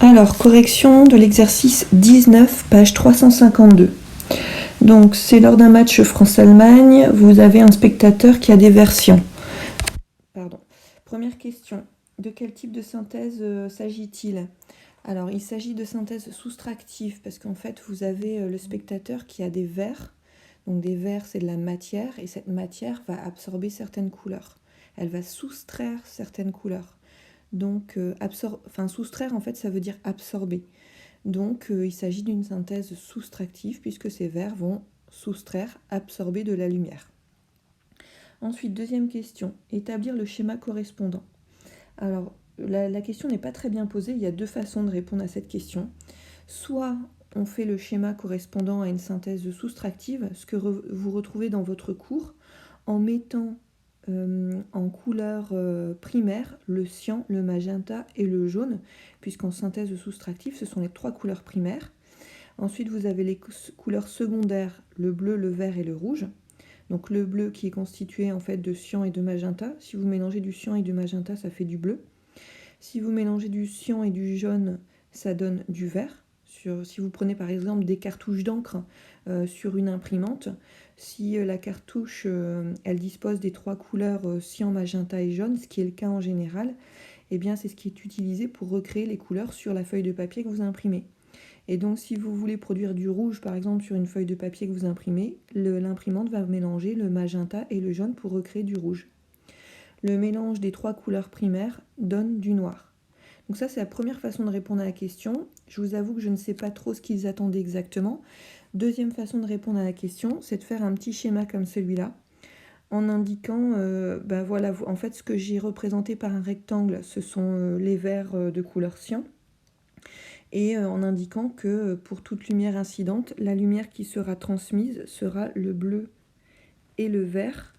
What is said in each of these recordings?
Alors, correction de l'exercice 19, page 352. Donc, c'est lors d'un match France-Allemagne, vous avez un spectateur qui a des versions. Pardon. Première question, de quel type de synthèse s'agit-il ? Alors, il s'agit de synthèse soustractive, parce qu'en fait, vous avez le spectateur qui a des verres. Donc, des verres, c'est de la matière, et cette matière va absorber certaines couleurs. Elle va soustraire certaines couleurs. Donc, soustraire, en fait, ça veut dire absorber. Donc, il s'agit d'une synthèse soustractive, puisque ces verres vont soustraire, absorber de la lumière. Ensuite, deuxième question, établir le schéma correspondant. Alors, la question n'est pas très bien posée, il y a deux façons de répondre à cette question. Soit on fait le schéma correspondant à une synthèse soustractive, ce que vous retrouvez dans votre cours, en mettant en couleur primaire le cyan, le magenta et le jaune, puisqu'en synthèse soustractive, ce sont les trois couleurs primaires. Ensuite, vous avez les couleurs secondaires, le bleu, le vert et le rouge. Donc le bleu qui est constitué en fait de cyan et de magenta. Si vous mélangez du cyan et du magenta, ça fait du bleu. Si vous mélangez du cyan et du jaune, ça donne du vert. Si vous prenez par exemple des cartouches d'encre sur une imprimante, si la cartouche elle dispose des trois couleurs cyan, magenta et jaune, ce qui est le cas en général, eh bien c'est ce qui est utilisé pour recréer les couleurs sur la feuille de papier que vous imprimez. Et donc si vous voulez produire du rouge par exemple sur une feuille de papier que vous imprimez, l'imprimante va mélanger le magenta et le jaune pour recréer du rouge. Le mélange des trois couleurs primaires donne du noir. Donc ça, c'est la première façon de répondre à la question. Je vous avoue que je ne sais pas trop ce qu'ils attendaient exactement. Deuxième façon de répondre à la question, c'est de faire un petit schéma comme celui-là, en indiquant, voilà, en fait, ce que j'ai représenté par un rectangle, ce sont les verres de couleur cyan, et en indiquant que pour toute lumière incidente, la lumière qui sera transmise sera le bleu et le vert,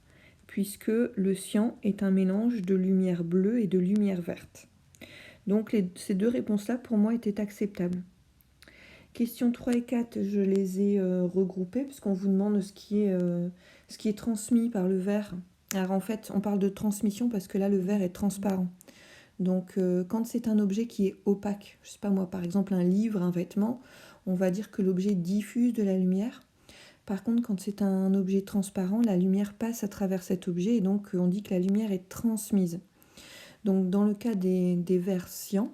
puisque le cyan est un mélange de lumière bleue et de lumière verte. Donc ces deux réponses-là, pour moi, étaient acceptables. Questions 3 et 4, je les ai regroupées, puisqu'on vous demande ce qui est transmis par le verre. Alors en fait, on parle de transmission parce que là, le verre est transparent. Donc quand c'est un objet qui est opaque, je sais pas moi, par exemple un livre, un vêtement, on va dire que l'objet diffuse de la lumière. Par contre, quand c'est un objet transparent, la lumière passe à travers cet objet et donc on dit que la lumière est transmise. Donc dans le cas des verres cyan,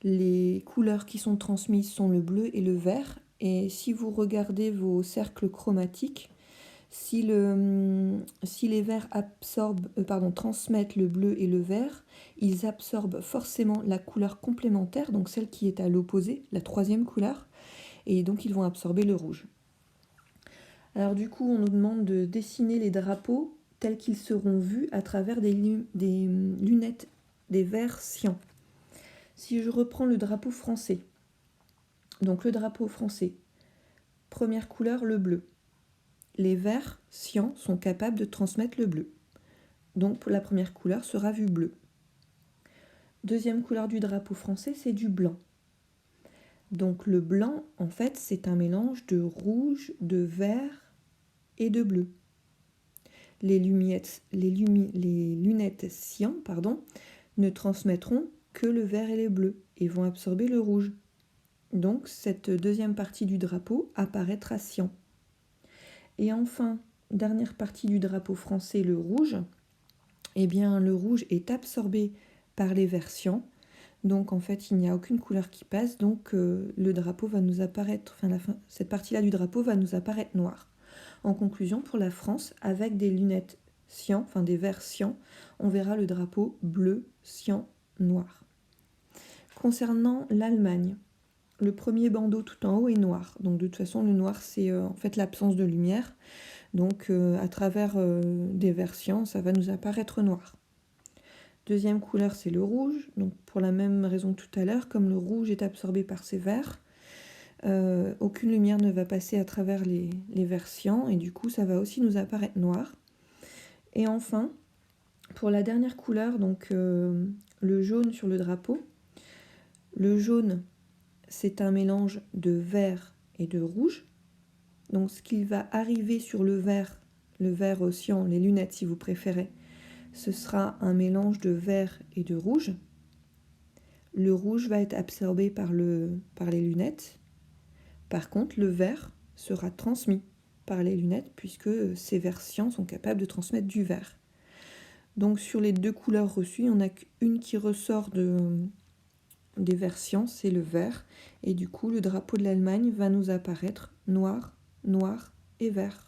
les couleurs qui sont transmises sont le bleu et le vert. Et si vous regardez vos cercles chromatiques, si les verres transmettent le bleu et le vert, ils absorbent forcément la couleur complémentaire, donc celle qui est à l'opposé, la troisième couleur, et donc ils vont absorber le rouge. Alors du coup, on nous demande de dessiner les drapeaux tels qu'ils seront vus à travers des lunettes, des verres cyan. Si je reprends le drapeau français, donc le drapeau français, première couleur, le bleu. Les verres cyan sont capables de transmettre le bleu. Donc la première couleur sera vue bleu. Deuxième couleur du drapeau français, c'est du blanc. Donc le blanc, en fait, c'est un mélange de rouge, de vert et de bleu. Les lunettes cyan, ne transmettront que le vert et le bleu et vont absorber le rouge. Donc cette deuxième partie du drapeau apparaîtra cyan. Et enfin, dernière partie du drapeau français, le rouge. Eh bien, le rouge est absorbé par les verts cyan. Donc en fait, il n'y a aucune couleur qui passe. Donc le drapeau va nous apparaître, cette partie-là du drapeau va nous apparaître noire. En conclusion, pour la France, avec des lunettes cyan, des verres cyan, on verra le drapeau bleu, cyan, noir. Concernant l'Allemagne, le premier bandeau tout en haut est noir. Donc de toute façon, le noir, c'est en fait l'absence de lumière. Donc à travers des verres cyan, ça va nous apparaître noir. Deuxième couleur, c'est le rouge. Donc pour la même raison que tout à l'heure, comme le rouge est absorbé par ces verres, aucune lumière ne va passer à travers les verres cyan et du coup, ça va aussi nous apparaître noir. Et enfin, pour la dernière couleur, donc le jaune sur le drapeau, le jaune, c'est un mélange de vert et de rouge. Donc ce qui va arriver sur le vert cyan, les lunettes si vous préférez, ce sera un mélange de vert et de rouge. le rouge va être absorbé par les lunettes. Par contre, le vert sera transmis par les lunettes puisque ces versions sont capables de transmettre du vert. Donc sur les deux couleurs reçues, il n'y en a qu'une qui ressort des versions, c'est le vert. Et du coup, le drapeau de l'Allemagne va nous apparaître noir, noir et vert.